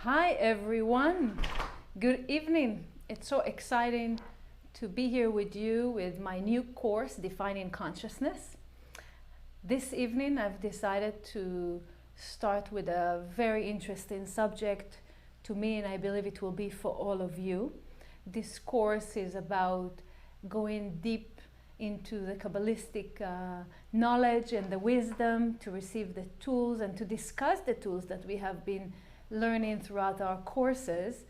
Hi everyone, good evening. It's so exciting to be here with you with my new course, Defining Consciousness. This evening I've decided to start with a very interesting subject to me, and I believe it will be for all of you. This course is about going deep into the Kabbalistic knowledge and the wisdom, to receive the tools and to discuss the tools that we have been learning throughout our courses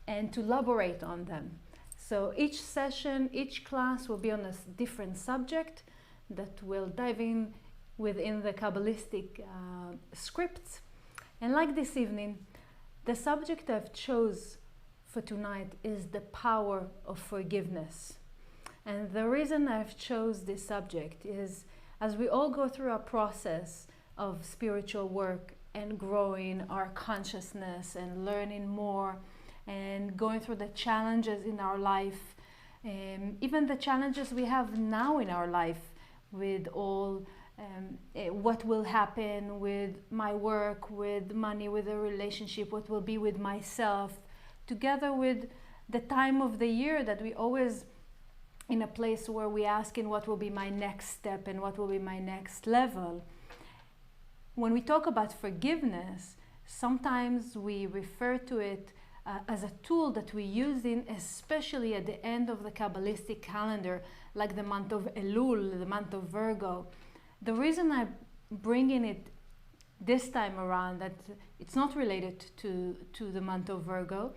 and to elaborate on them. So each session, each class will be on a different subject that will dive in within the Kabbalistic scripts. And like this evening, the subject I've chose for tonight is the power of forgiveness. And the reason I've chose this subject is, as we all go through a process of spiritual work and growing our consciousness and learning more and going through the challenges in our life, even the challenges we have now in our life with all what will happen with my work, with money, with a relationship, what will be with myself, together with the time of the year that we always in a place where we asking what will be my next step and what will be my next level. When we talk about forgiveness, sometimes we refer to it as a tool that we use especially at the end of the Kabbalistic calendar, like the month of Elul, the month of Virgo. The reason I'm bringing it this time around, that it's not related to the month of Virgo,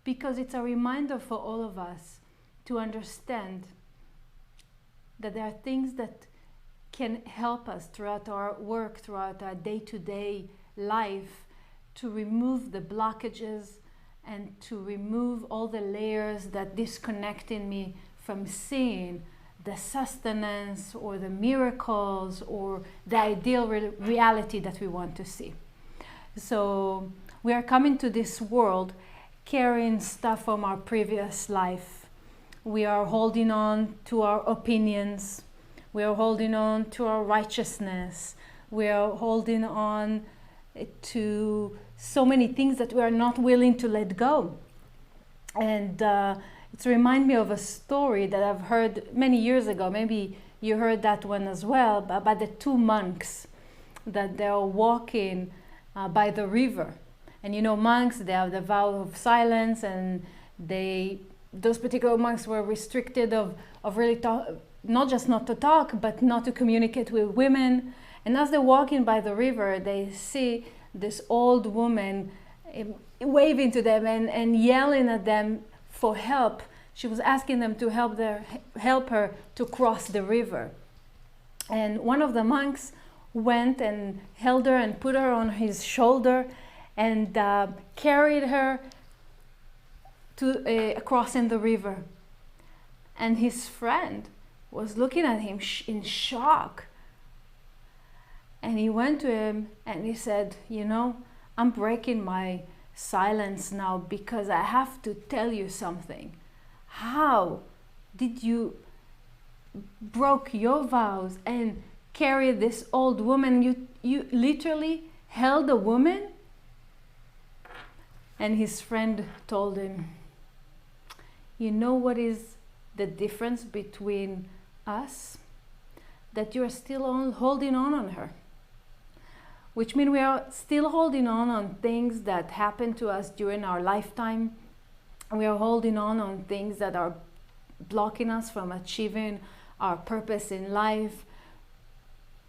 because it's a reminder for all of us to understand that there are things that can help us throughout our work, throughout our day-to-day life, to remove the blockages and to remove all the layers that disconnecting me from seeing the sustenance or the miracles or the ideal reality that we want to see. So we are coming to this world carrying stuff from our previous life. We are holding on to our opinions. We are holding on to our righteousness. We are holding on to so many things that we are not willing to let go. And it reminds me of a story that I've heard many years ago. Maybe you heard that one as well, about the two monks that they are walking by the river. And you know, monks, they have the vow of silence, and those particular monks were restricted of really not just not to talk, but not to communicate with women. And as they're walking by the river, they see this old woman waving to them and yelling at them for help. She was asking them to help her to cross the river. And one of the monks went and held her and put her on his shoulder and carried her to crossing the river. And his friend was looking at him in shock. And he went to him and he said, you know, I'm breaking my silence now because I have to tell you something. How did you broke your vows and carry this old woman? You literally held a woman? And his friend told him, you know what is the difference between us? That you're still holding on her. Which means we are still holding on things that happened to us during our lifetime. We are holding on things that are blocking us from achieving our purpose in life.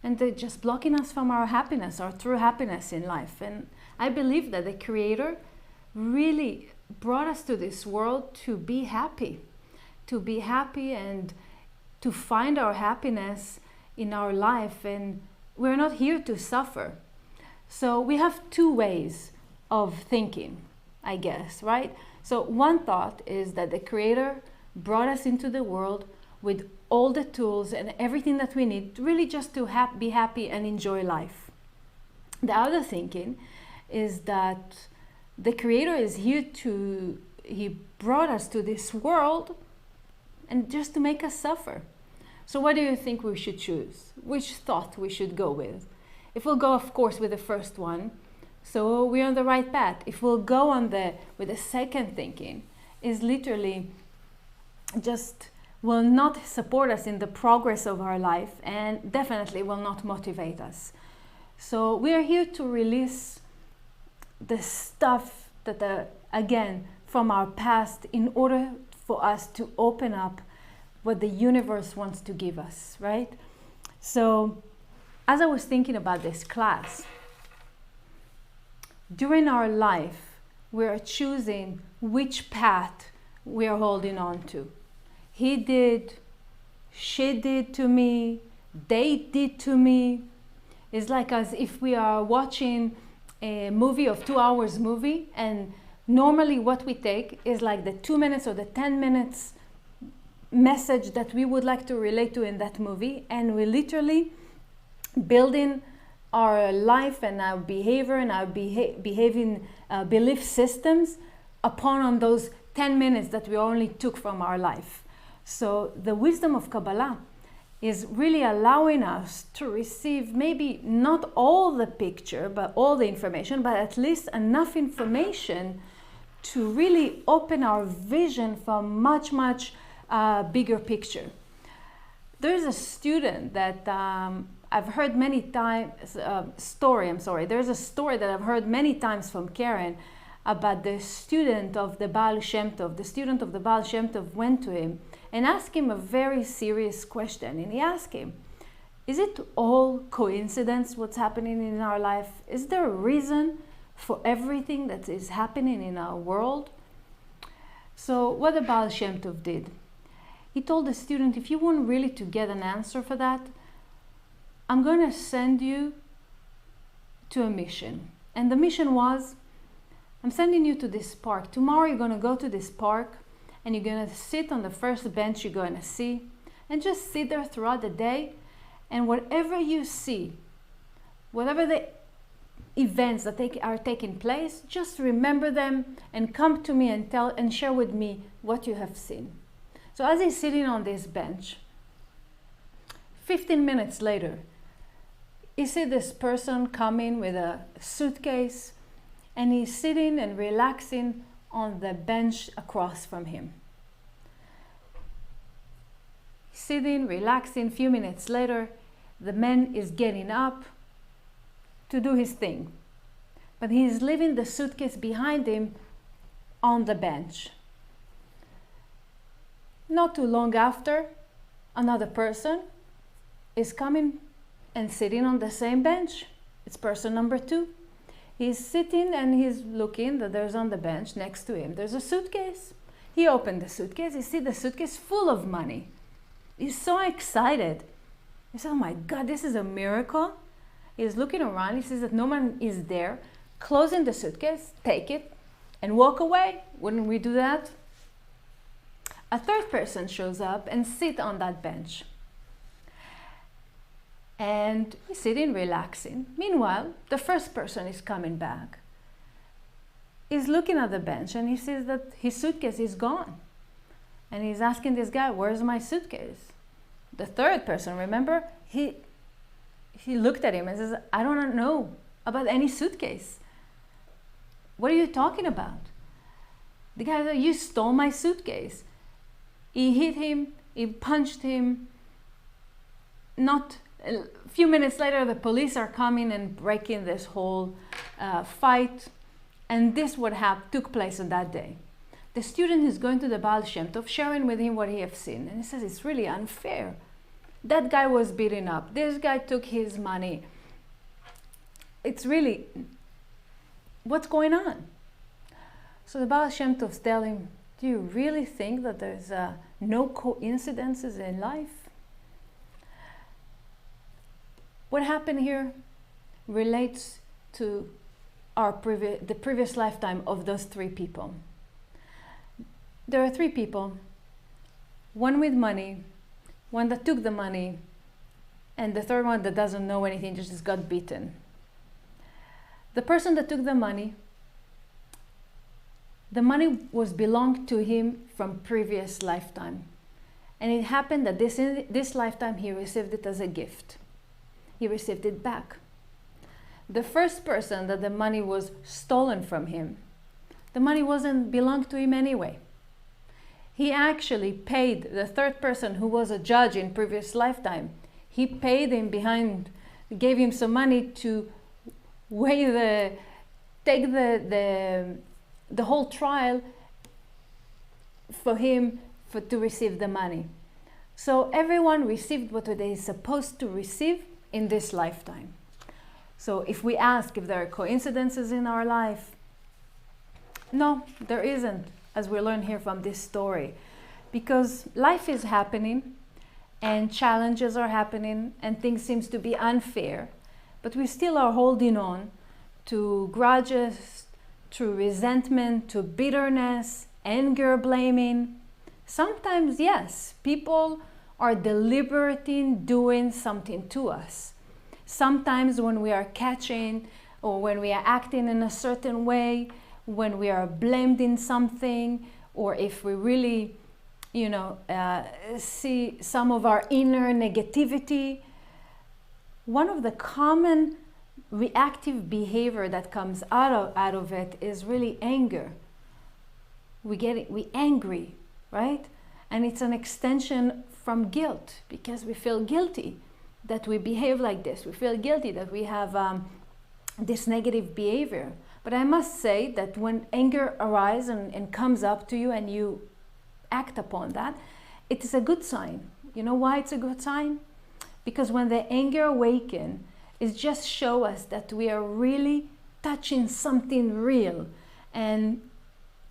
And they're just blocking us from our happiness, our true happiness in life. And I believe that the Creator really brought us to this world to be happy and to find our happiness in our life. And we're not here to suffer. So we have two ways of thinking, I guess, right? So one thought is that the Creator brought us into the world with all the tools and everything that we need, really just to be happy and enjoy life. The other thinking is that the Creator is here He brought us to this world and just to make us suffer. So what do you think we should choose? Which thought we should go with? If we'll go, of course, with the first one, So we're on the right path. If we'll go on with the second thinking, is literally just will not support us in the progress of our life and definitely will not motivate us. So we are here to release the stuff that, again, from our past in order for us to open up what the universe wants to give us, right? So as I was thinking about this class, during our life, we are choosing which path we are holding on to. He did, she did to me, they did to me. It's like as if we are watching a movie of 2 hours movie, and normally what we take is like the 2 minutes or the 10 minutes message that we would like to relate to in that movie, and we literally building our life and our behavior and our behaving belief systems upon on those 10 minutes that we only took from our life. So the wisdom of Kabbalah is really allowing us to receive maybe not all the picture, but all the information, but at least enough information to really open our vision for a much, much bigger picture. There's a student that I've heard many times, there's a story that I've heard many times from Karen about the student of the Baal Shem Tov. The student of the Baal Shem Tov went to him and asked him a very serious question. And he asked him, is it all coincidence what's happening in our life? Is there a reason for everything that is happening in our world? So what the Baal Shem Tov did, he told the student, if you want really to get an answer for that, I'm going to send you to a mission. And the mission was, I'm sending you to this park. Tomorrow you're going to go to this park and you're going to sit on the first bench you're going to see and just sit there throughout the day, and whatever you see, whatever the events that are taking place, just remember them and come to me and tell and share with me what you have seen. So as he's sitting on this bench, 15 minutes later, you see this person coming with a suitcase, and he's sitting and relaxing on the bench across from him. Sitting, relaxing. Few minutes later, the man is getting up to do his thing, but he's leaving the suitcase behind him on the bench. Not too long after, another person is coming and sitting on the same bench. It's person number 2. He's sitting and he's looking that there's on the bench next to him, there's a suitcase. He opened the suitcase, he sees the suitcase full of money. He's so excited. He said, oh my God, this is a miracle. He's looking around, he sees that no one is there, closing the suitcase, take it, and walk away. Wouldn't we do that? A third person shows up and sits on that bench. And he's sitting, relaxing. Meanwhile, the first person is coming back. He's looking at the bench and he sees that his suitcase is gone. And he's asking this guy, where's my suitcase? The third person, remember, he looked at him and says, I don't know about any suitcase. What are you talking about? The guy said, you stole my suitcase. He hit him, he punched him. Not a few minutes later, the police are coming and breaking this whole fight. And this what took place on that day. The student is going to the Baal Shem Tov, sharing with him what he has seen. And he says, it's really unfair. That guy was beaten up. This guy took his money. It's really, what's going on? So the Baal Shem Tov tells him, do you really think that there's no coincidences in life? What happened here relates to the previous lifetime of those 3 people. There are 3 people, one with money, one that took the money, and the third one that doesn't know anything, just got beaten. The person that took the money was belonged to him from previous lifetime. And it happened that this lifetime he received it as a gift. He received it back. the first person that the money was stolen from him, the money wasn't belonged to him anyway. He actually paid the third person who was a judge in previous lifetime. He paid him gave him some money to take the whole trial for him to receive the money. So everyone received what they supposed to receive in this lifetime. So if we ask if there are coincidences in our life, no, there isn't, as we learn here from this story, because life is happening and challenges are happening and things seems to be unfair, but we still are holding on to grudges, to resentment, to bitterness, anger, blaming. Sometimes, yes, people are deliberately doing something to us. Sometimes when we are catching or when we are acting in a certain way, when we are blamed in something, or if we really, see some of our inner negativity, one of the common reactive behavior that comes out of it is really anger. We angry, right? And it's an extension from guilt, because we feel guilty that we behave like this. We feel guilty that we have this negative behavior. But I must say that when anger arises and comes up to you and you act upon that, it is a good sign. You know why it's a good sign? Because when the anger awakens, it just shows us that we are really touching something real. And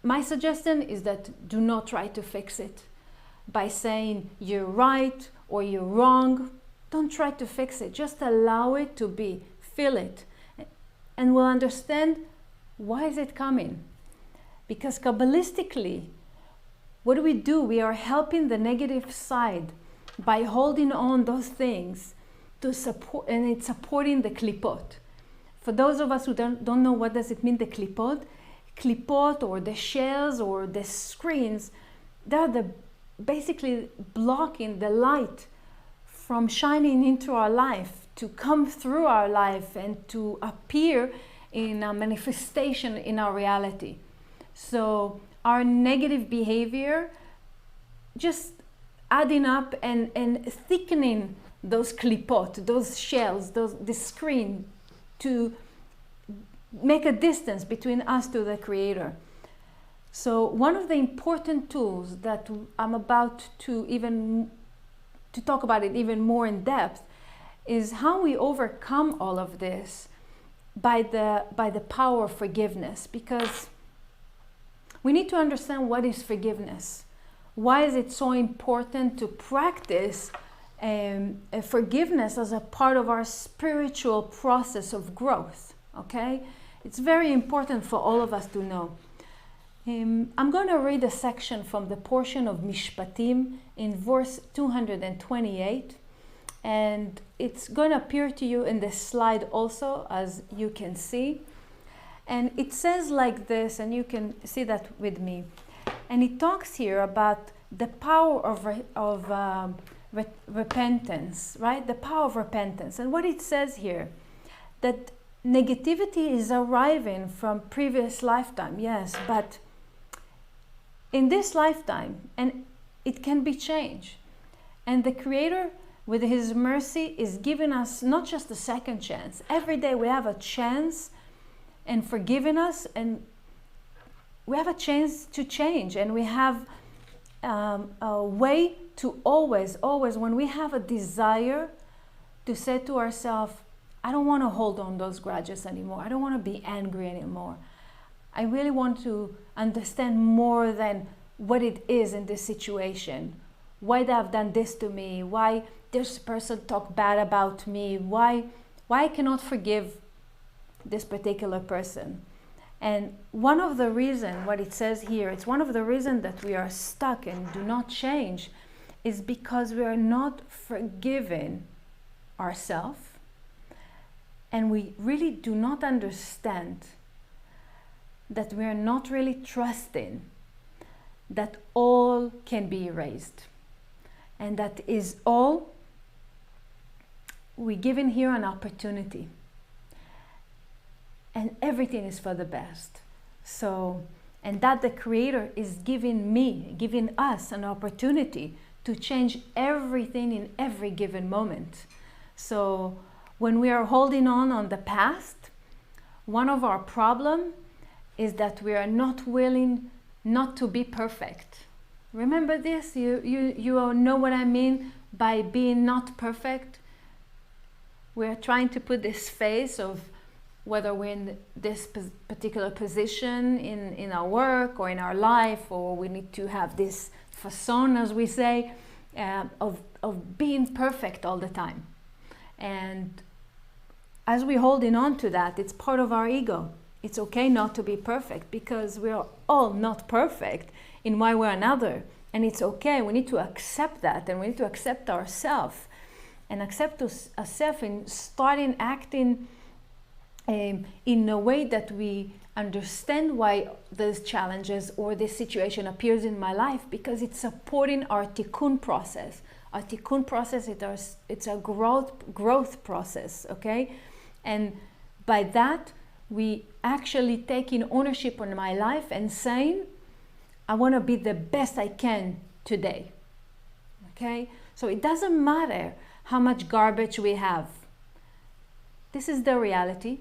my suggestion is that do not try to fix it by saying you're right or you're wrong. Don't try to fix it. Just allow it to be. Feel it. And we'll understand why is it coming. Because Kabbalistically, what do? We are helping the negative side by holding on those things to support, and it's supporting the klipot. For those of us who don't know what does it mean, the klipot or the shells or the screens, they're basically blocking the light from shining into our life, to come through our life and to appear in a manifestation in our reality. So our negative behavior just adding up and thickening those klipot, those shells, the screen, to make a distance between us to the Creator. So one of the important tools that I'm about to talk about it even more in depth is how we overcome all of this by the power of forgiveness, because we need to understand what is forgiveness. Why is it so important to practice forgiveness as a part of our spiritual process of growth? Okay, it's very important for all of us to know. I'm going to read a section from the portion of Mishpatim in verse 228, and it's going to appear to you in the slide also, as you can see. And it says like this, and you can see that with me. And it talks here about the power of repentance, right? The power of repentance. And what it says here, that negativity is arriving from previous lifetime, yes, but in this lifetime, and it can be changed. And the Creator, with His mercy, is giving us not just a second chance. Every day we have a chance and forgiving us, and we have a chance to change, and we have a way to always, when we have a desire to say to ourselves, I don't want to hold on those grudges anymore. I don't want to be angry anymore. I really want to understand more than what it is in this situation. Why they have done this to me? Why this person talked bad about me? Why I cannot forgive this particular person? And one of the reasons, what it says here, it's one of the reasons that we are stuck and do not change, is because we are not forgiving ourselves, and we really do not understand that we are not really trusting that all can be erased, and that is all we're given here an opportunity. and everything is for the best. So, and that the Creator is giving us an opportunity to change everything in every given moment. So when we are holding on the past, one of our problems is that we are not willing not to be perfect. Remember this? You all know what I mean by being not perfect? We are trying to put this face of whether we're in this particular position in our work or in our life, or we need to have this façon, as we say, of being perfect all the time. And as we're holding on to that, it's part of our ego. It's okay not to be perfect, because we are all not perfect in one way or another. And it's okay, we need to accept that, and we need to accept ourselves, and accept ourselves in starting acting in a way that we understand why those challenges or this situation appears in my life, because it's supporting our tikkun process. Our tikkun process, it's a growth process, okay? And by that, we actually taking ownership on my life and saying, I want to be the best I can today, okay? So it doesn't matter how much garbage we have. This is the reality.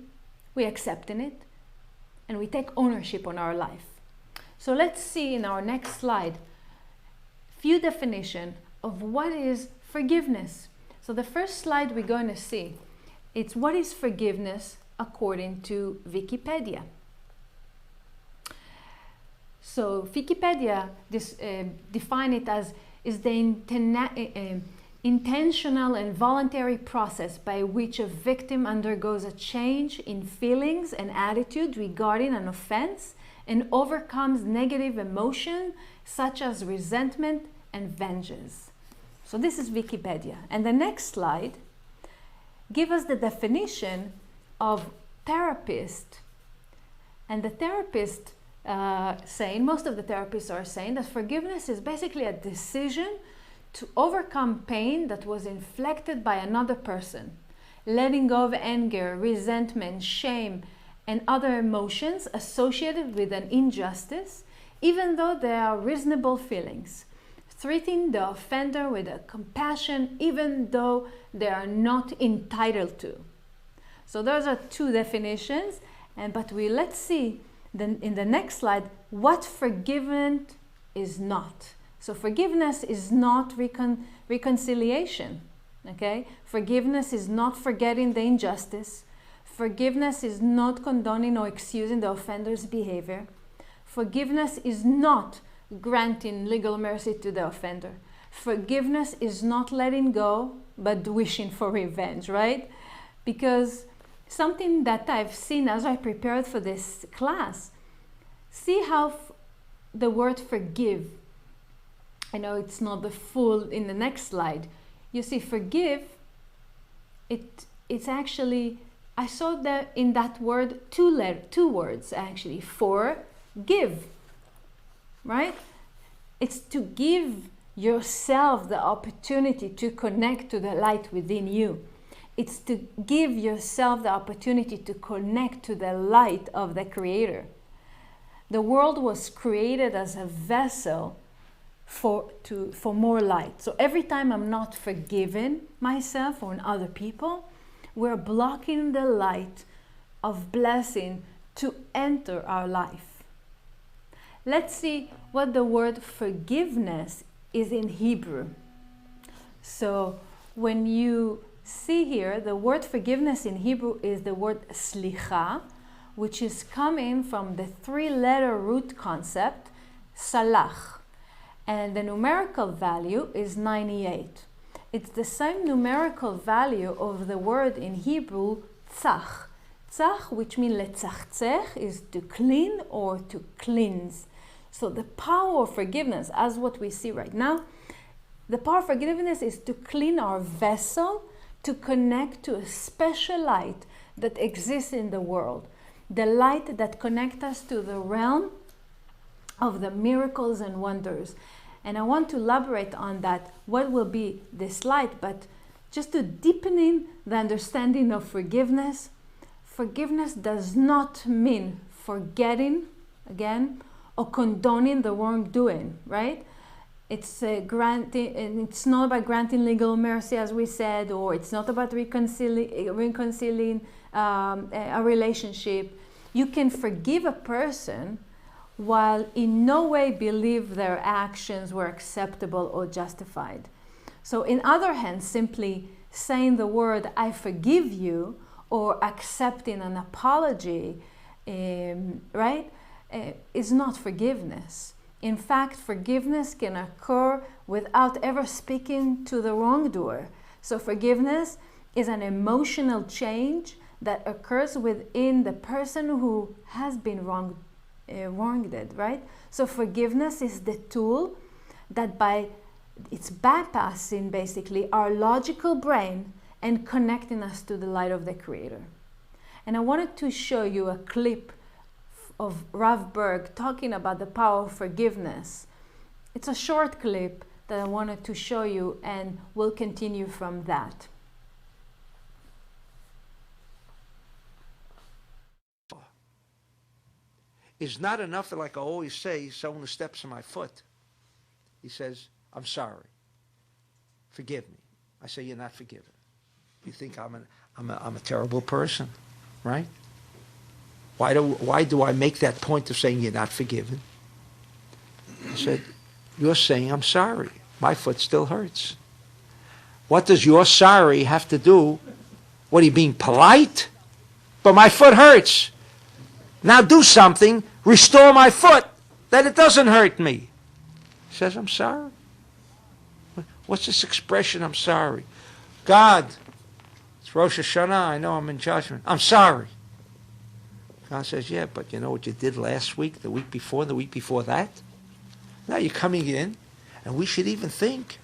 We accepting it, and we take ownership on our life. So let's see in our next slide few definitions of what is forgiveness. So the first slide we're going to see, it's what is forgiveness according to Wikipedia. So Wikipedia define it as is the intentional and voluntary process by which a victim undergoes a change in feelings and attitude regarding an offense and overcomes negative emotion such as resentment and vengeance. So this is Wikipedia. And the next slide gives us the definition of therapist. And the therapist most of the therapists are saying that forgiveness is basically a decision to overcome pain that was inflicted by another person, letting go of anger, resentment, shame, and other emotions associated with an injustice, even though they are reasonable feelings, treating the offender with a compassion, even though they are not entitled to. So those are two definitions, but let's see then in the next slide what forgiven is not. So forgiveness is not reconciliation, okay? Forgiveness is not forgetting the injustice. Forgiveness is not condoning or excusing the offender's behavior. Forgiveness is not granting legal mercy to the offender. Forgiveness is not letting go, but wishing for revenge, right? Because something that I've seen as I prepared for this class, see how the word forgive, I know it's not the full in the next slide. You see, forgive, it's actually, I saw that in that word two words actually, for, give, right? It's to give yourself the opportunity to connect to the light within you. It's to give yourself the opportunity to connect to the light of the Creator. The world was created as a vessel for more light. So every time I'm not forgiving myself or other people, we're blocking the light of blessing to enter our life. Let's see what the word forgiveness is in Hebrew. So when you see here, the word forgiveness in Hebrew is the word slicha, which is coming from the three-letter root concept, salach. And the numerical value is 98. It's the same numerical value of the word in Hebrew, tzach. Tzach, which means letzachtzech, is to clean or to cleanse. So the power of forgiveness, as what we see right now, the power of forgiveness is to clean our vessel, to connect to a special light that exists in the world. The light that connects us to the realm of the miracles and wonders. And I want to elaborate on that, what will be this light, but just to deepening the understanding of forgiveness. Forgiveness does not mean forgetting, again, or condoning the wrongdoing, right? It's granting, and it's not about granting legal mercy, as we said, or it's not about reconciling a relationship. You can forgive a person while in no way believe their actions were acceptable or justified. So in other hands, simply saying the word "I forgive you" or accepting an apology, right, is not forgiveness. In fact, forgiveness can occur without ever speaking to the wrongdoer. So forgiveness is an emotional change that occurs within the person who has been wronged, right? So forgiveness is the tool that by it's bypassing basically our logical brain and connecting us to the light of the Creator. And I wanted to show you a clip of Rav Berg talking about the power of forgiveness. It's a short clip that I wanted to show you, and we'll continue from that. Is not enough that, like I always say, someone steps on my foot, he says, "I'm sorry, forgive me." I say, "You're not forgiven. You think I'm a terrible person, right? Why do I make that point of saying you're not forgiven?" I said, "You're saying I'm sorry. My foot still hurts. What does your sorry have to do? What, are you being polite? But my foot hurts. Now do something, restore my foot, that it doesn't hurt me." He says, "I'm sorry." What's this expression, "I'm sorry"? God, it's Rosh Hashanah, I know I'm in judgment. I'm sorry. God says, "Yeah, but you know what you did last week, the week before, the week before that? Now you're coming in, and we should even think.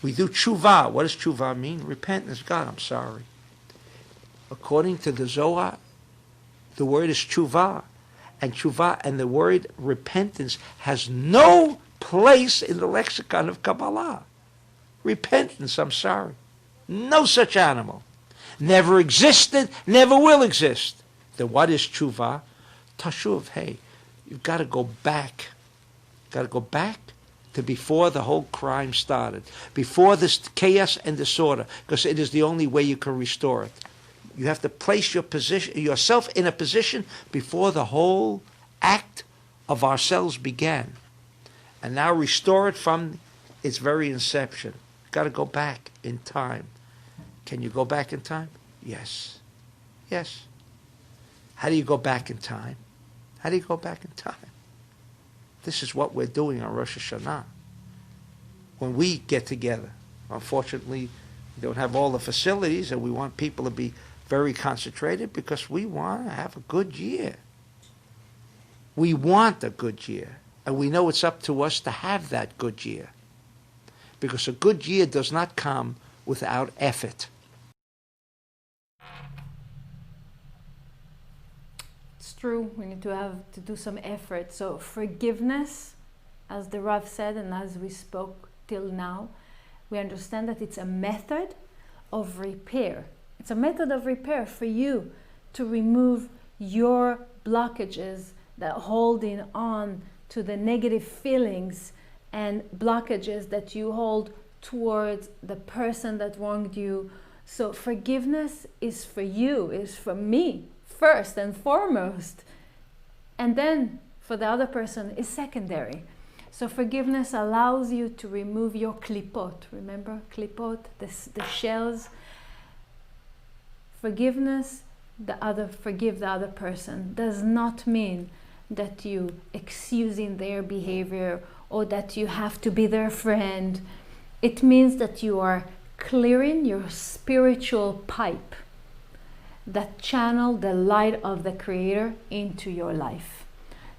We do tshuva. What does tshuva mean? Repentance. God, I'm sorry." According to the Zohar, the word is tshuva. And tshuva and the word repentance has no place in the lexicon of Kabbalah. Repentance, I'm sorry. No such animal. Never existed, never will exist. Then what is tshuva? Tashuv, hey, you've got to go back. Got to go back to before the whole crime started, before this chaos and disorder, because it is the only way you can restore it. You have to place yourself in a position before the whole act of ourselves began, and now restore it from its very inception. You've got to go back in time. Can you go back in time? Yes. Yes. How do you go back in time? How do you go back in time? This is what we're doing on Rosh Hashanah. When we get together, unfortunately, we don't have all the facilities, and we want people to be very concentrated because we want to have a good year. We want a good year, and we know it's up to us to have that good year, because a good year does not come without effort. It's true, we need to have to do some effort. So forgiveness, as the Rav said, and as we spoke till now, we understand that it's a method of repair. It's a method of repair for you to remove your blockages that holding on to the negative feelings and blockages that you hold towards the person that wronged you. So forgiveness is for you, is for me first and foremost, and then for the other person is secondary. So forgiveness allows you to remove your klipot. Remember klipot, the shells. Forgiveness, forgive the other person, does not mean that you excusing their behavior or that you have to be their friend. It means that you are clearing your spiritual pipe that channel the light of the Creator into your life.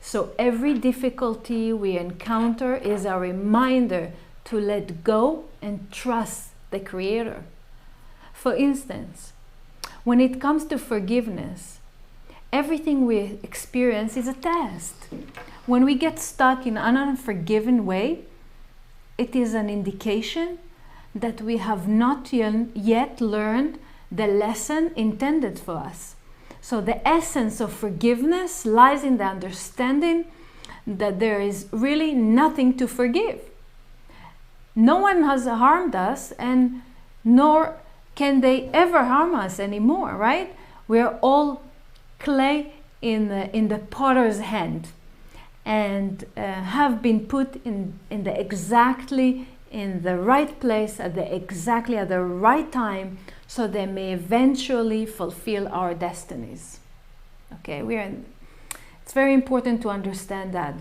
So every difficulty we encounter is a reminder to let go and trust the Creator. For instance, when it comes to forgiveness, everything we experience is a test. When we get stuck in an unforgiven way, it is an indication that we have not yet learned the lesson intended for us. So the essence of forgiveness lies in the understanding that there is really nothing to forgive. No one has harmed us, and nor can they ever harm us anymore, right? We are all clay in the potter's hand, and have been put in the right place at the right time, so they may eventually fulfill our destinies. Okay, it's very important to understand that.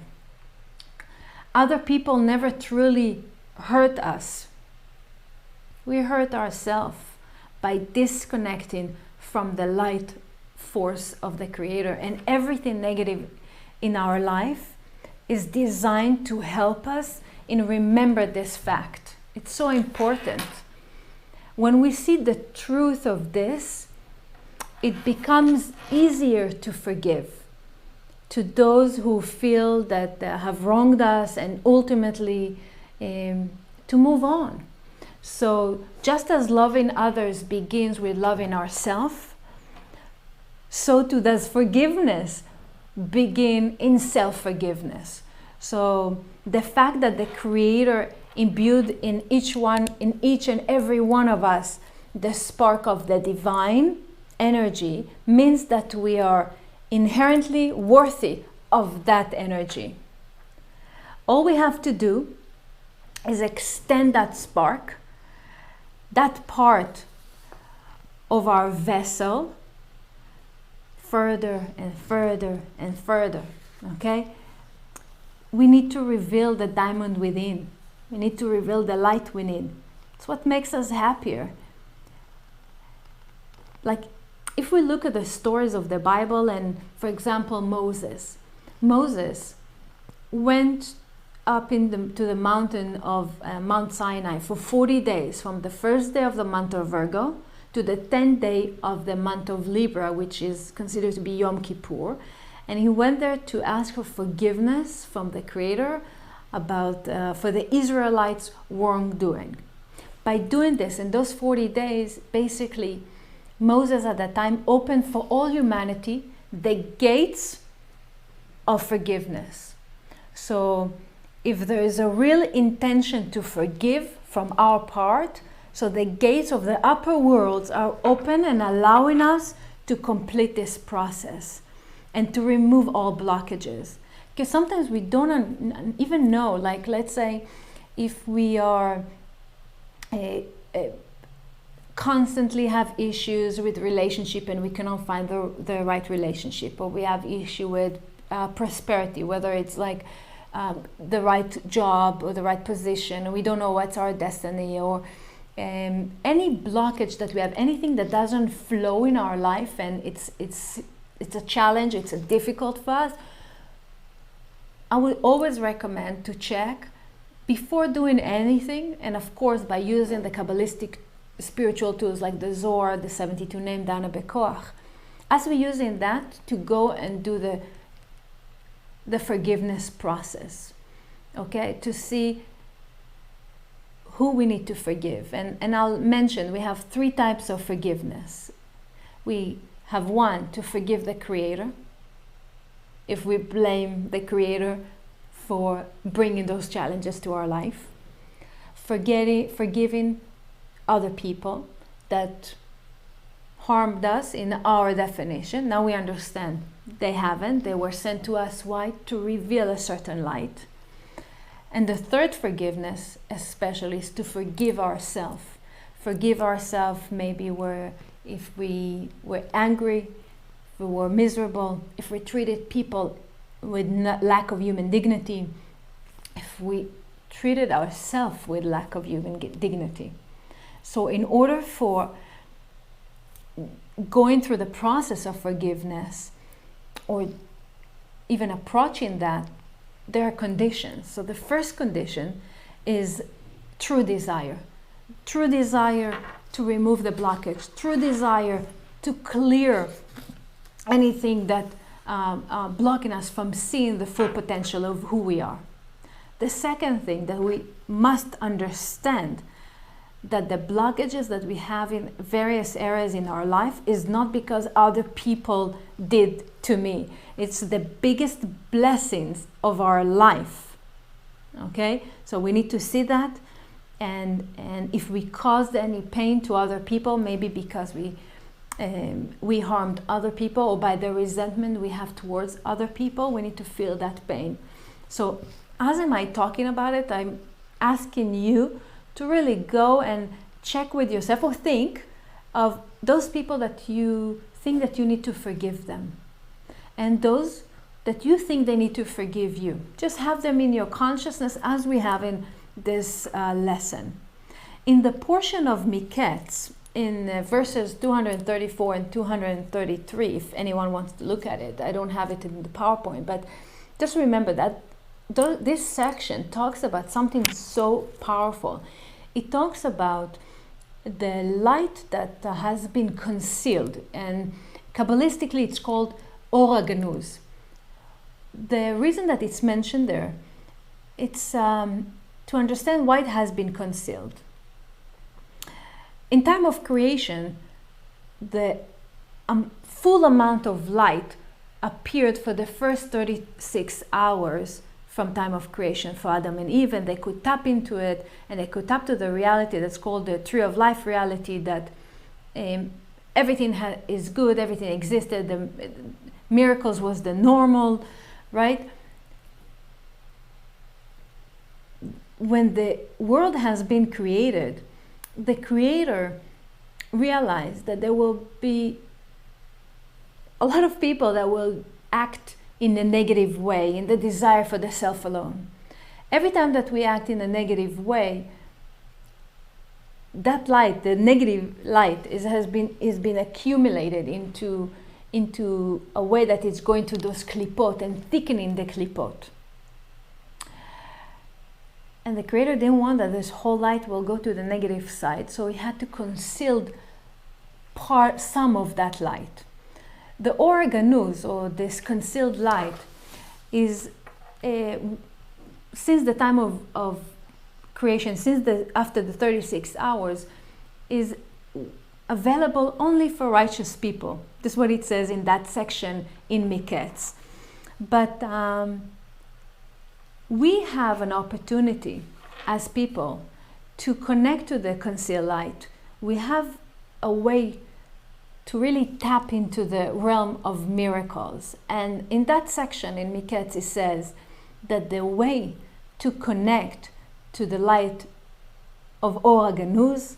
Other people never truly hurt us. We hurt ourselves by disconnecting from the light force of the Creator, and everything negative in our life is designed to help us in remember this fact. It's so important. When we see the truth of this, it becomes easier to forgive to those who feel that have wronged us, and ultimately to move on. So just as loving others begins with loving ourselves, so too does forgiveness begin in self-forgiveness. So the fact that the Creator imbued in each and every one of us the spark of the divine energy means that we are inherently worthy of that energy. All we have to do is extend that spark, that part of our vessel, further and further and further. Okay? We need to reveal the diamond within. We need to reveal the light within. It's what makes us happier. Like, if we look at the stories of the Bible, and for example Moses went up to the mountain of Mount Sinai for 40 days, from the first day of the month of Virgo to the 10th day of the month of Libra, which is considered to be Yom Kippur. And he went there to ask for forgiveness from the Creator about for the Israelites' wrongdoing. By doing this, in those 40 days, basically, Moses at that time opened for all humanity the gates of forgiveness. So if there is a real intention to forgive from our part, so the gates of the upper worlds are open and allowing us to complete this process and to remove all blockages. Because sometimes we don't even know, like let's say if we are constantly have issues with relationship and we cannot find the right relationship, or we have issue with prosperity, whether it's like the right job or the right position, and we don't know what's our destiny, or any blockage that we have, anything that doesn't flow in our life, and it's a challenge, it's a difficult for us. I would always recommend to check before doing anything, and of course by using the Kabbalistic spiritual tools like the Zohar, the 72 Name, Dana Bekoach, as we're using that to go and do the forgiveness process, okay, to see who we need to forgive. And I'll mention we have 3 types of forgiveness. We have one, to forgive the Creator, if we blame the Creator for bringing those challenges to our life. Forgiving other people that harmed us in our definition. Now we understand they haven't. They were sent to us, why? To reveal a certain light. And the third forgiveness especially is to forgive ourselves. Forgive ourselves maybe if we were angry, if we were miserable, if we treated people with lack of human dignity, if we treated ourselves with lack of human dignity. So in order for going through the process of forgiveness, or even approaching that, there are conditions. So the first condition is true desire. True desire to remove the blockage. True desire to clear anything that blocking us from seeing the full potential of who we are. The second thing that we must understand that the blockages that we have in various areas in our life is not because other people did to me. It's the biggest blessings of our life. Okay? So we need to see that, and if we caused any pain to other people, maybe because we harmed other people, or by the resentment we have towards other people, we need to feel that pain. So as am I talking about it, I'm asking you to really go and check with yourself, or think of those people that you think that you need to forgive them, and those that you think they need to forgive you. Just have them in your consciousness as we have in this lesson. In the portion of Miketz, in verses 234 and 233, if anyone wants to look at it, I don't have it in the PowerPoint, but just remember that this section talks about something so powerful. It talks about the light that has been concealed, and Kabbalistically it's called Or HaGanuz. The reason that it's mentioned there, it's to understand why it has been concealed. In time of creation, the full amount of light appeared for the first 36 hours from time of creation for Adam and Eve, and they could tap into it, and they could tap to the reality that's called the Tree of Life reality, that everything is good, everything existed, the miracles was the normal, right? When the world has been created, the Creator realized that there will be a lot of people that will act in a negative way, in the desire for the self alone. Every time that we act in a negative way, that light, the negative light, is been accumulated into a way that it's going to those klipot and thickening the klipot. And the Creator didn't want that this whole light will go to the negative side, so He had to conceal some of that light. The Or HaGanuz, or this concealed light, is since the time of creation, after the 36 hours, is available only for righteous people. This is what it says in that section in Miketz. But we have an opportunity as people to connect to the concealed light. We have a way to really tap into the realm of miracles. And in that section in Miketz, it says that the way to connect to the light of Or HaGanuz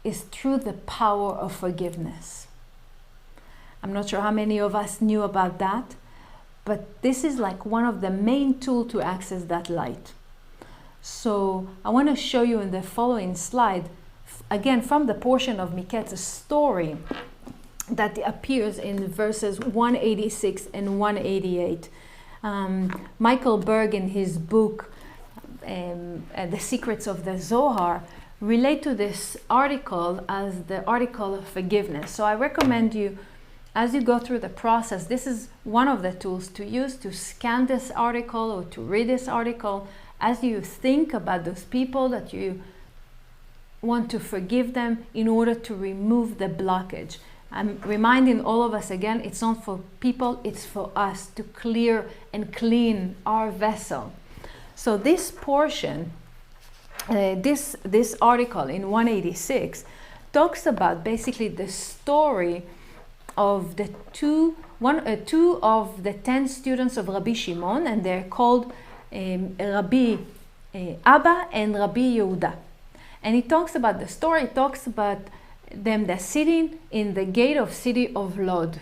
is through the power of forgiveness. I'm not sure how many of us knew about that, but this is like one of the main tools to access that light. So I want to show you in the following slide, again from the portion of Miketz, a story that appears in verses 186 and 188. Michael Berg, in his book, The Secrets of the Zohar, relate to this article as the article of forgiveness. So I recommend you, as you go through the process, this is one of the tools to use to scan this article or to read this article as you think about those people that you want to forgive them in order to remove the blockage. I'm reminding all of us again, it's not for people, it's for us to clear and clean our vessel. So this portion, this article in 186 talks about basically the story of the two of the 10 students of Rabbi Shimon, and they're called Rabbi Abba and Rabbi Yehuda. And it talks about the story, it talks about them they're sitting in the gate of city of Lod,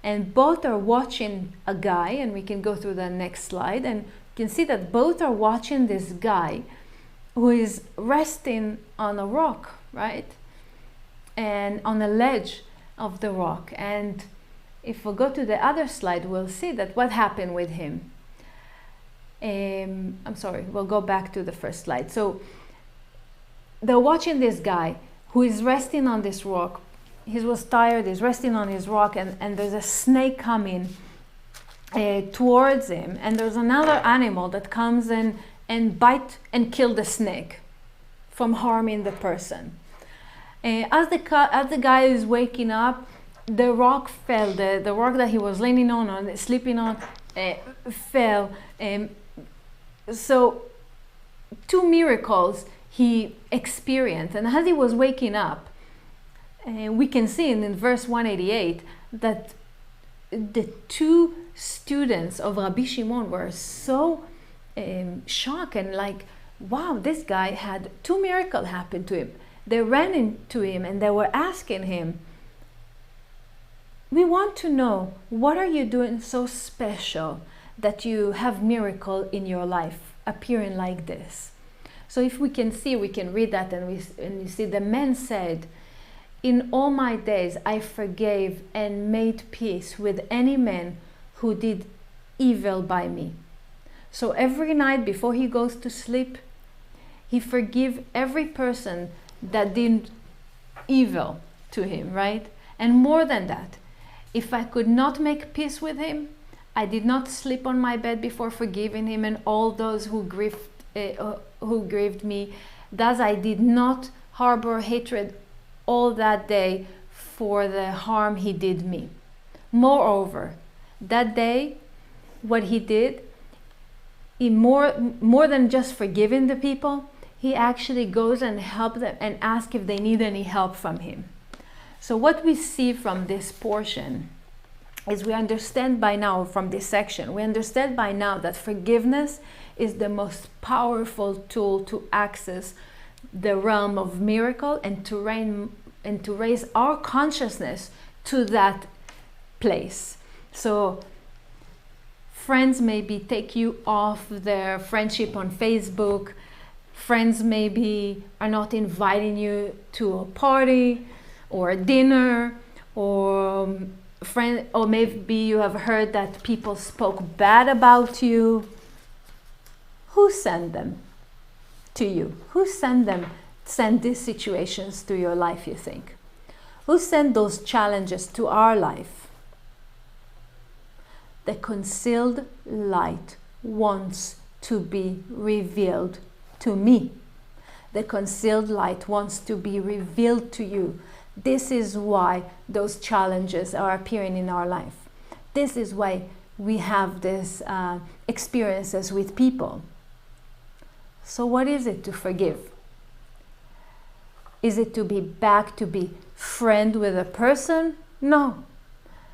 and both are watching a guy, and we can go through the next slide, and you can see that both are watching this guy who is resting on a rock, right, and on a ledge of the rock. And if we go to the other slide, we'll see that what happened with him. I'm sorry, we'll go back to the first slide. So they're watching this guy who is resting on this rock. He was tired, he's resting on his rock, and there's a snake coming towards him, and there's another animal that comes in and bite and kill the snake from harming the person. As the guy is waking up, the rock fell, the rock that he was leaning on sleeping on, fell. So 2 miracles he experienced. And as he was waking up, we can see in verse 188 that the 2 students of Rabbi Shimon were so shocked and like, wow, this guy had 2 miracles happen to him. They ran into him and they were asking him, we want to know, what are you doing so special that you have miracle in your life appearing like this? So if we can see, we can read that, and you see the man said, in all my days I forgave and made peace with any man who did evil by me. So every night before he goes to sleep, he forgive every person that did evil to him, right? And more than that, if I could not make peace with him, I did not sleep on my bed before forgiving him and all those who grieved me. Thus I did not harbor hatred all that day for the harm he did me. Moreover, that day, what he did, he more than just forgiving the people, he actually goes and helps them and asks if they need any help from him. So what we see from this portion is we understand by now from this section, we understand by now that forgiveness is the most powerful tool to access the realm of miracle and to raise our consciousness to that place. So friends maybe take you off their friendship on Facebook. Friends maybe are not inviting you to a party or a dinner, or maybe you have heard that people spoke bad about you. Who sent them to you? Who sent these situations to your life, you think? Who sent those challenges to our life? The concealed light wants to be revealed to me. The concealed light wants to be revealed to you. This is why those challenges are appearing in our life. This is why we have these experiences with people. So what is it to forgive? Is it to be back to be friend with a person? No.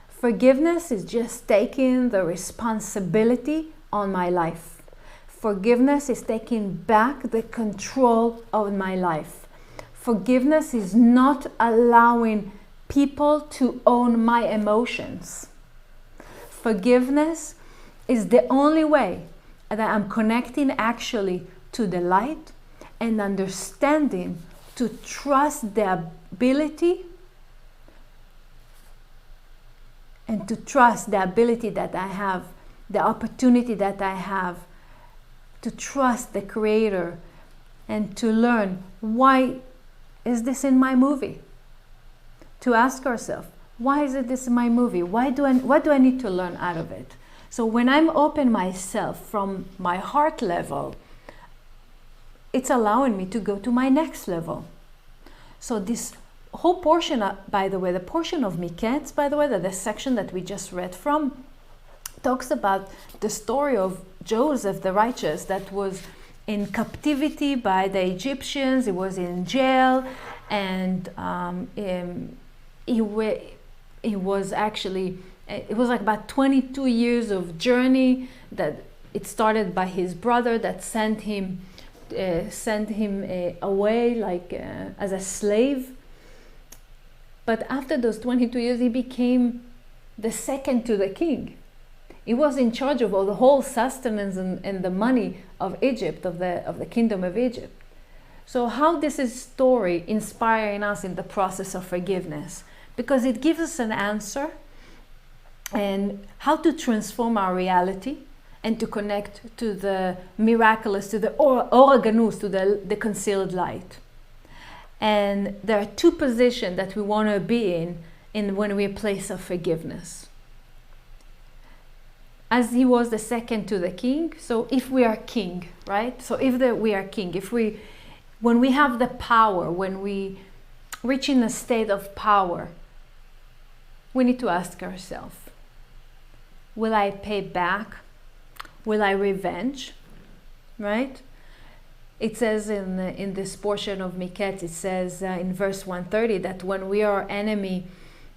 Forgiveness is just taking the responsibility on my life. Forgiveness is taking back the control of my life. Forgiveness is not allowing people to own my emotions. Forgiveness is the only way that I'm connecting actually to the light and understanding to trust the ability and to trust the ability that I have, the opportunity that I have to trust the Creator and to learn, why is this in my movie? To ask ourselves, why is this in my movie? What do I need to learn out of it? So when I'm open myself from my heart level, it's allowing me to go to my next level. So this whole portion, by the way, the portion of Miketz, by the way, the section that we just read from, talks about the story of Joseph the righteous that was in captivity by the Egyptians. He was in jail, and he was actually, it was like about 22 years of journey that it started by his brother that sent him away like as a slave. But after those 22 years, he became the second to the king. He was in charge of all the whole sustenance and the money of Egypt, of the kingdom of Egypt. So how this is story inspiring us in the process of forgiveness? Because it gives us an answer and how to transform our reality and to connect to the miraculous, to the Oraganus, to the concealed light. And there are two positions that we want to be in when we're in a place of forgiveness. As he was the second to the king, so if we are king, right? So if we are king, if we when we have the power, when we reach in a state of power, we need to ask ourselves, will I pay back? Will I revenge? Right? It says in this portion of Miketz, it says in verse 130 that when we are enemy,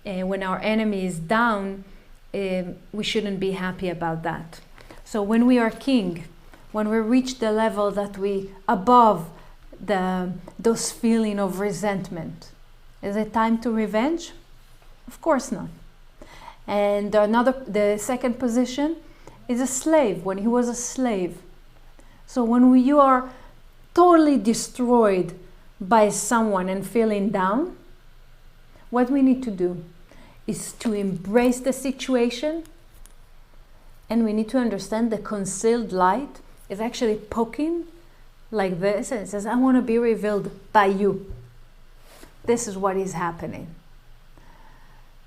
when our enemy is down, we shouldn't be happy about that. So when we are king, when we reach the level that we above those feeling of resentment, is it time to revenge? Of course not. And the second position is a slave, when he was a slave. So when you are totally destroyed by someone and feeling down, what we need to do is to embrace the situation, and we need to understand the concealed light is actually poking like this, and it says, I want to be revealed by you. This is what is happening.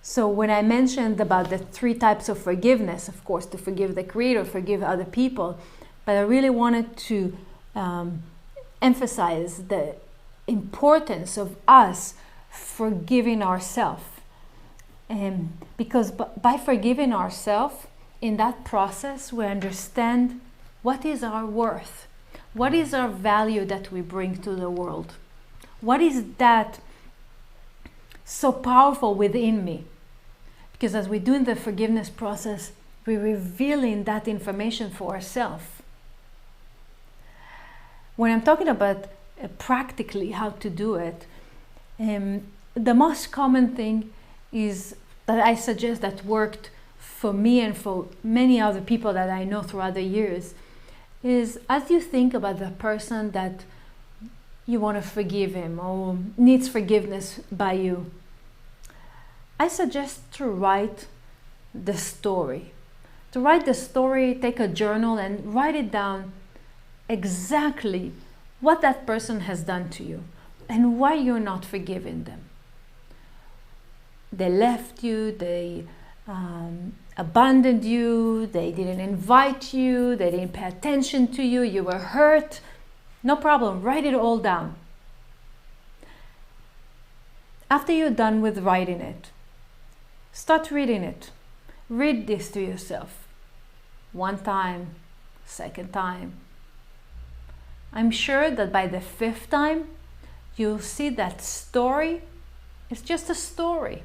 So when I mentioned about the 3 types of forgiveness, of course, to forgive the Creator, forgive other people, but I really wanted to emphasize the importance of us forgiving ourselves. Because by forgiving ourselves, in that process, we understand what is our worth, what is our value that we bring to the world, what is that so powerful within me. Because as we do in the forgiveness process, we're revealing that information for ourselves. When I'm talking about practically how to do it, the most common thing is that I suggest that worked for me and for many other people that I know throughout the years is, as you think about the person that you want to forgive him or needs forgiveness by you, I suggest to write the story. To write the story, take a journal and write it down exactly what that person has done to you and why you're not forgiving them. They left you, they abandoned you, they didn't invite you, they didn't pay attention to you, you were hurt. No problem, write it all down. After you're done with writing it, start reading it. Read this to yourself. 1 time, 2nd time. I'm sure that by the 5th time, you'll see that story is just a story.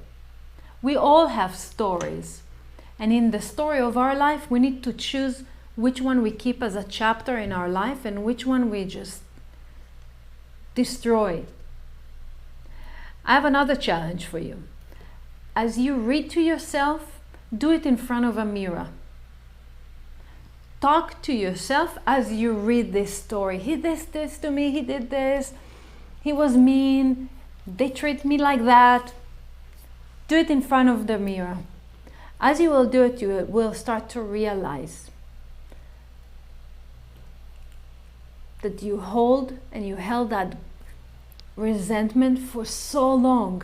We all have stories. And in the story of our life, we need to choose which one we keep as a chapter in our life and which one we just destroy. I have another challenge for you. As you read to yourself, do it in front of a mirror. Talk to yourself as you read this story. He did this to me, he did this, he was mean, they treat me like that. Do it in front of the mirror. As you will do it, you will start to realize that you held that resentment for so long,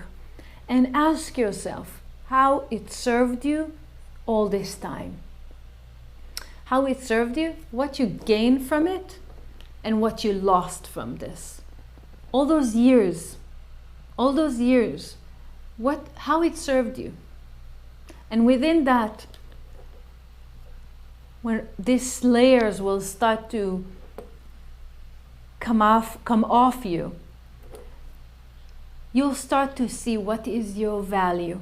and ask yourself how it served you all this time. How it served you, what you gained from it, and what you lost from this. All those years, how it served you. And within that, when these layers will start to come off you, you'll start to see what is your value.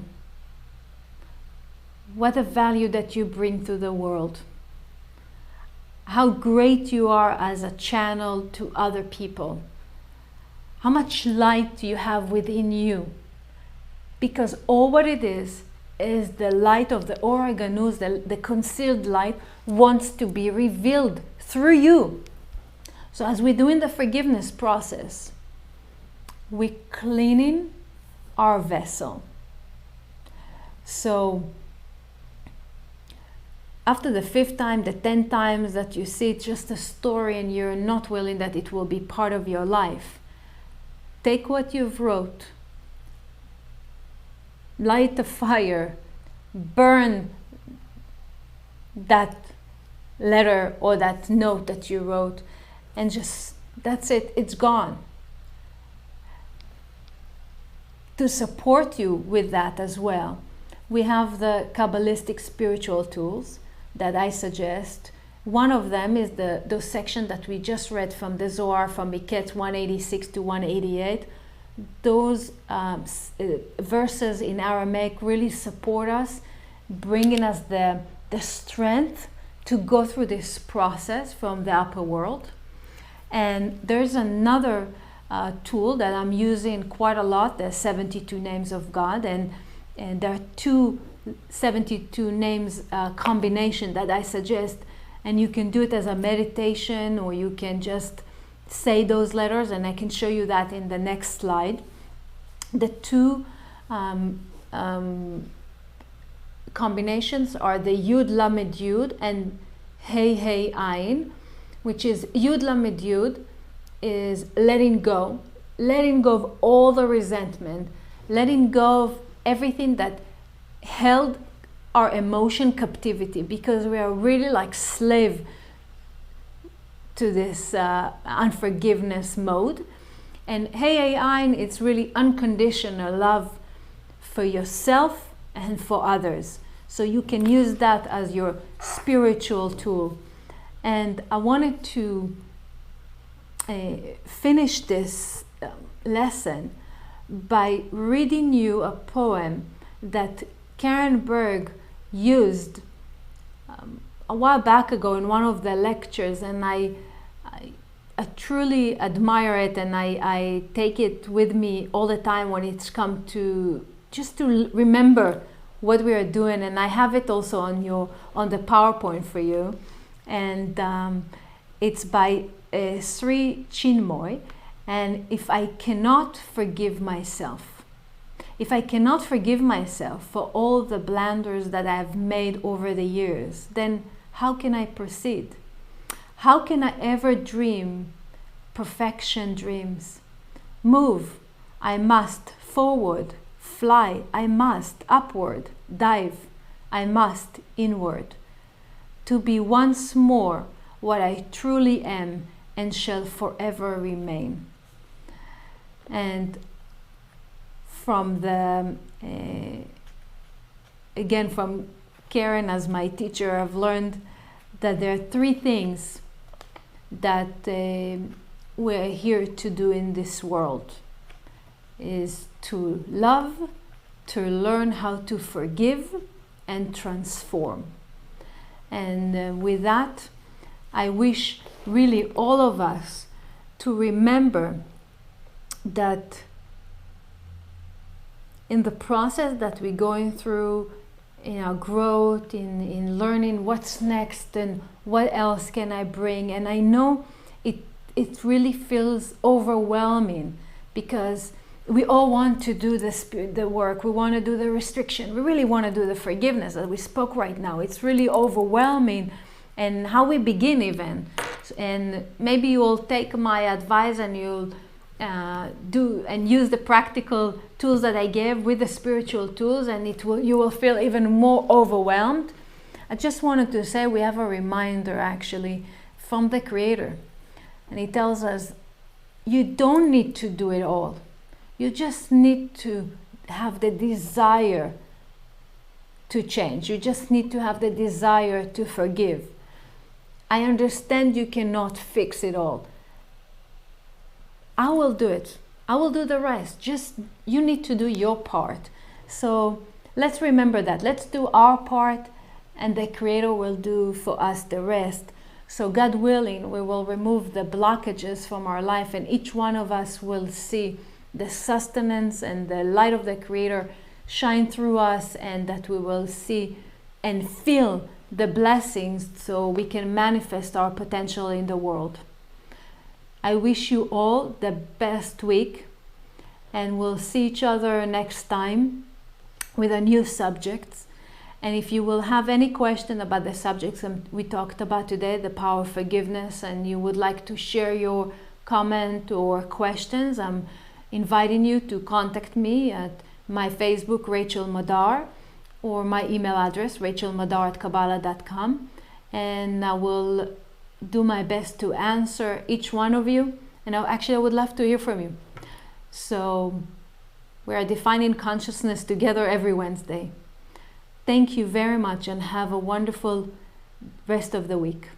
What a value that you bring to the world. How great you are as a channel to other people. How much light do you have within you? Because all what it is the light of the Or HaGanuz, the concealed light, wants to be revealed through you. So as we do in the forgiveness process, we're cleaning our vessel. So after the 5th time, the 10 times that you see it's just a story and you're not willing that it will be part of your life, take what you've wrote, light a fire, burn that letter or that note that you wrote, and just, that's it, it's gone. to support you with that as well, we have the Kabbalistic spiritual tools that I suggest. One of them is those section that we just read from the Zohar, from Miketz 186 to 188. Those verses in Aramaic really support us, bringing us the strength to go through this process from the upper world. And there's another tool that I'm using quite a lot, the 72 names of God, and there are two 72 names combination that I suggest, and you can do it as a meditation, or you can just say those letters, and I can show you that in the next slide. The two combinations are the Yud Lamed Yud and Hey Hey Ayin, which is Yud Lamed Yud is letting go of all the resentment, letting go of everything that held our emotion captivity, because we are really like slave to this unforgiveness mode. And Hey Ayin, it's really unconditional love for yourself and for others. So you can use that as your spiritual tool. And I wanted to finish this lesson by reading you a poem that Karen Berg used a while back ago in one of the lectures, and I truly admire it, and I take it with me all the time when it's come to just to remember what we are doing. And I have it also on the PowerPoint for you, and it's by Sri Chinmoy. And if I cannot forgive myself for all the blunders that I've made over the years, then how can I proceed? How can I ever dream perfection dreams? Move, I must. Forward, fly, I must. Upward, dive, I must. Inward, to be once more what I truly am and shall forever remain. And from again from Karen as my teacher, I've learned that there are three things that we're here to do in this world: is to love, to learn how to forgive, and transform. And with that, I wish really all of us to remember that in the process that we're going through, in our growth, in learning what's next and what else can I bring. And I know it really feels overwhelming, because we all want to do the work, we want to do the restriction, we really want to do the forgiveness that we spoke right now. It's really overwhelming, and how we begin even. And maybe you will take my advice and you'll do and use the practical tools that I gave with the spiritual tools, and you will feel even more overwhelmed. I just wanted to say we have a reminder actually from the Creator, and He tells us you don't need to do it all. You just need to have the desire to change. You just need to have the desire to forgive. I understand you cannot fix it all. I will do it. I will do the rest. Just you need to do your part. So let's remember that. Let's do our part, and the Creator will do for us the rest. So God willing, we will remove the blockages from our life, and each one of us will see the sustenance and the light of the Creator shine through us, and that we will see and feel the blessings so we can manifest our potential in the world. I wish you all the best week, and we'll see each other next time with a new subject. And if you will have any question about the subjects we talked about today, the power of forgiveness, and you would like to share your comment or questions, I'm inviting you to contact me at my Facebook, Rachel Madar, or my email address, rachelmadar@kabbalah.com, and I will do my best to answer each one of you. And I would love to hear from you. So We are defining consciousness together every Wednesday. Thank you very much and have a wonderful rest of the week.